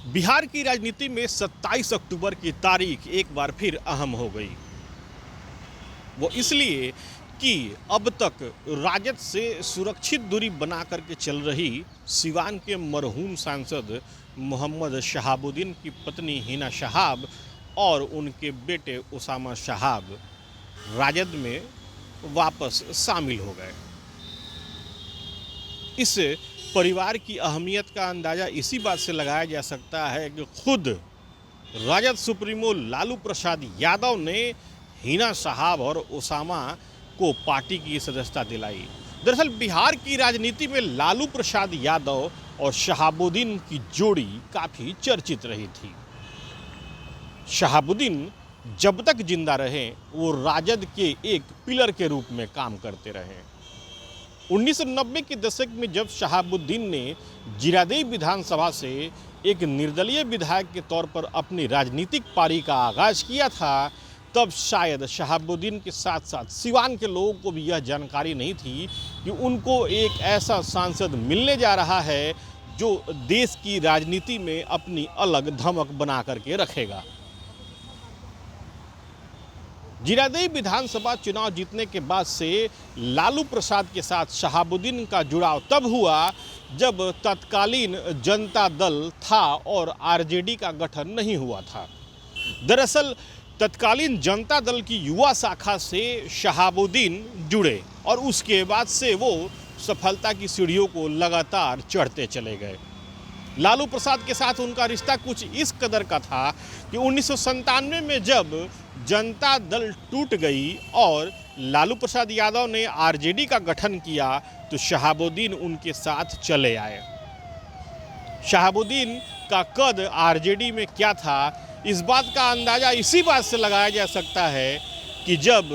बिहार की राजनीति में 27 अक्टूबर की तारीख एक बार फिर अहम हो गई। वो इसलिए कि अब तक राजद से सुरक्षित दूरी बना करके चल रही सिवान के मरहूम सांसद मोहम्मद शहाबुद्दीन की पत्नी हिना शहाब और उनके बेटे उसामा शहाब राजद में वापस शामिल हो गए। इस परिवार की अहमियत का अंदाज़ा इसी बात से लगाया जा सकता है कि खुद राजद सुप्रीमो लालू प्रसाद यादव ने हिना शहाब और उसामा को पार्टी की सदस्यता दिलाई। दरअसल बिहार की राजनीति में लालू प्रसाद यादव और शहाबुद्दीन की जोड़ी काफ़ी चर्चित रही थी। शहाबुद्दीन जब तक जिंदा रहे वो राजद के एक पिलर के रूप में काम करते रहे। 1990 के दशक में जब शहाबुद्दीन ने जीरादेई विधानसभा से एक निर्दलीय विधायक के तौर पर अपनी राजनीतिक पारी का आगाज़ किया था, तब शायद शहाबुद्दीन के साथ साथ सिवान के लोगों को भी यह जानकारी नहीं थी कि उनको एक ऐसा सांसद मिलने जा रहा है जो देश की राजनीति में अपनी अलग धमक बना करके रखेगा। जीरादेई विधानसभा चुनाव जीतने के बाद से लालू प्रसाद के साथ शहाबुद्दीन का जुड़ाव तब हुआ जब तत्कालीन जनता दल था और आरजेडी का गठन नहीं हुआ था। दरअसल तत्कालीन जनता दल की युवा शाखा से शहाबुद्दीन जुड़े और उसके बाद से वो सफलता की सीढ़ियों को लगातार चढ़ते चले गए। लालू प्रसाद के साथ उनका रिश्ता कुछ इस कदर का था कि 1997 में जब जनता दल टूट गई और लालू प्रसाद यादव ने आरजेडी का गठन किया तो शहाबुद्दीन उनके साथ चले आए। शहाबुद्दीन का कद आरजेडी में क्या था, इस बात का अंदाज़ा इसी बात से लगाया जा सकता है कि जब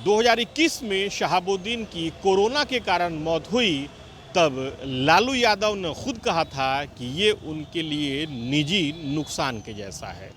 2021 में शहाबुद्दीन की कोरोना के कारण मौत हुई तब लालू यादव ने खुद कहा था कि ये उनके लिए निजी नुकसान के जैसा है।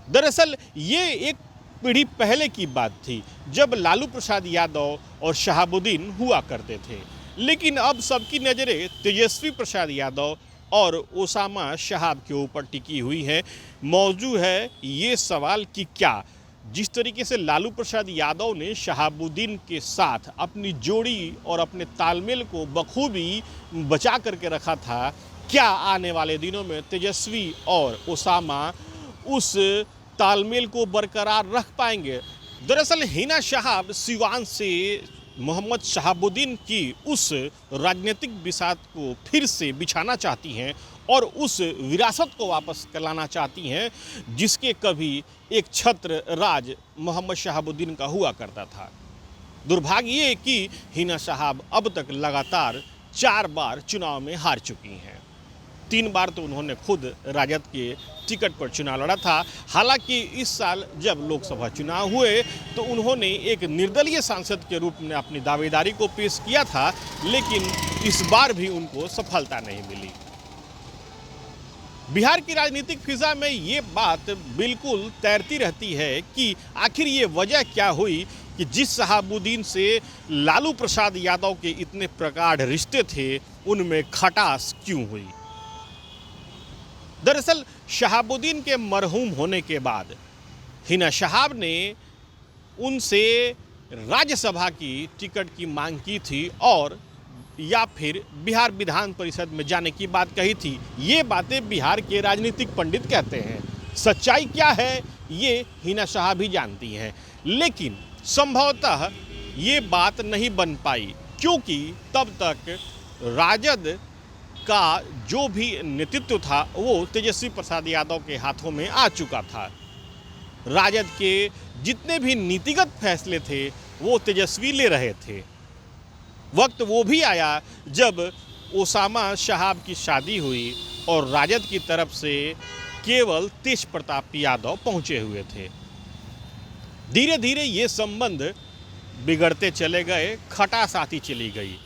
दरअसल ये एक पीढ़ी पहले की बात थी जब लालू प्रसाद यादव और शहाबुद्दीन हुआ करते थे, लेकिन अब सबकी नज़रें तेजस्वी प्रसाद यादव और उसामा शहाब के ऊपर टिकी हुई है। मौजू है ये सवाल कि क्या जिस तरीके से लालू प्रसाद यादव ने शहाबुद्दीन के साथ अपनी जोड़ी और अपने तालमेल को बखूबी बचा करके रखा था, क्या आने वाले दिनों में तेजस्वी और उसामा उस तालमेल को बरकरार रख पाएंगे। दरअसल हिना शहाब सिवान से मोहम्मद शहाबुद्दीन की उस राजनीतिक बिसात को फिर से बिछाना चाहती हैं और उस विरासत को वापस लाना चाहती हैं जिसके कभी एक छत्र राज मोहम्मद शहाबुद्दीन का हुआ करता था। दुर्भाग्य ये कि हिना शहाब अब तक लगातार 4 बार चुनाव में हार चुकी हैं। 3 बार तो उन्होंने खुद राजद के टिकट पर चुनाव लड़ा था। हालांकि इस साल जब लोकसभा चुनाव हुए तो उन्होंने एक निर्दलीय सांसद के रूप में अपनी दावेदारी को पेश किया था, लेकिन इस बार भी उनको सफलता नहीं मिली। बिहार की राजनीतिक फिजा में ये बात बिल्कुल तैरती रहती है कि आखिर ये वजह क्या हुई कि जिस शहाबुद्दीन से लालू प्रसाद यादव के इतने प्रगाढ़ रिश्ते थे उनमें खटास क्यों हुई। दरअसल शहाबुद्दीन के मरहूम होने के बाद हिना शहाब ने उनसे राज्यसभा की टिकट की मांग की थी और या फिर बिहार विधान परिषद में जाने की बात कही थी। ये बातें बिहार के राजनीतिक पंडित कहते हैं। सच्चाई क्या है ये हिना शहाब ही जानती हैं, लेकिन संभवतः ये बात नहीं बन पाई क्योंकि तब तक राजद का जो भी नेतृत्व था वो तेजस्वी प्रसाद यादव के हाथों में आ चुका था। राजद के जितने भी नीतिगत फैसले थे वो तेजस्वी ले रहे थे। वक्त वो भी आया जब उसामा शहाब की शादी हुई और राजद की तरफ से केवल तेज प्रताप यादव पहुंचे हुए थे। धीरे धीरे ये संबंध बिगड़ते चले गए, खटास आती चली गई।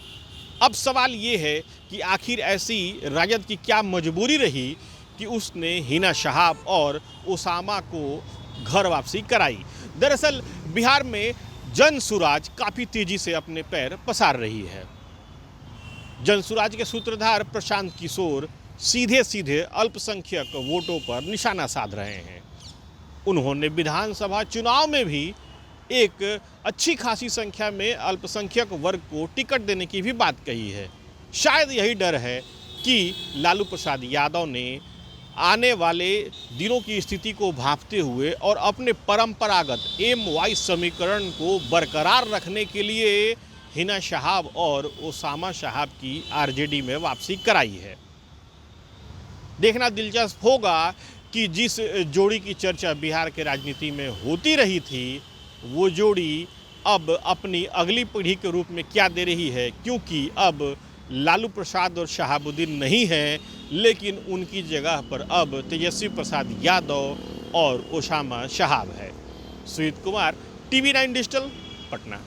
अब सवाल ये है कि आखिर ऐसी राजद की क्या मजबूरी रही कि उसने हिना शहाब और उसामा को घर वापसी कराई। दरअसल बिहार में जनसुराज काफ़ी तेजी से अपने पैर पसार रही है। जनसुराज के सूत्रधार प्रशांत किशोर सीधे सीधे अल्पसंख्यक वोटों पर निशाना साध रहे हैं। उन्होंने विधानसभा चुनाव में भी एक अच्छी खासी संख्या में अल्पसंख्यक वर्ग को टिकट देने की भी बात कही है। शायद यही डर है कि लालू प्रसाद यादव ने आने वाले दिनों की स्थिति को भांपते हुए और अपने परंपरागत MY समीकरण को बरकरार रखने के लिए हिना शहाब और ओसामा शहाब की RJD में वापसी कराई है। देखना दिलचस्प होगा कि जिस जोड़ी की चर्चा बिहार के राजनीति में होती रही थी, वो जोड़ी अब अपनी अगली पीढ़ी के रूप में क्या दे रही है, क्योंकि अब लालू प्रसाद और शहाबुद्दीन नहीं है, लेकिन उनकी जगह पर अब तेजस्वी प्रसाद यादव और ओसामा शहाब है। Sujit Kumar, TV9 digital, Patna.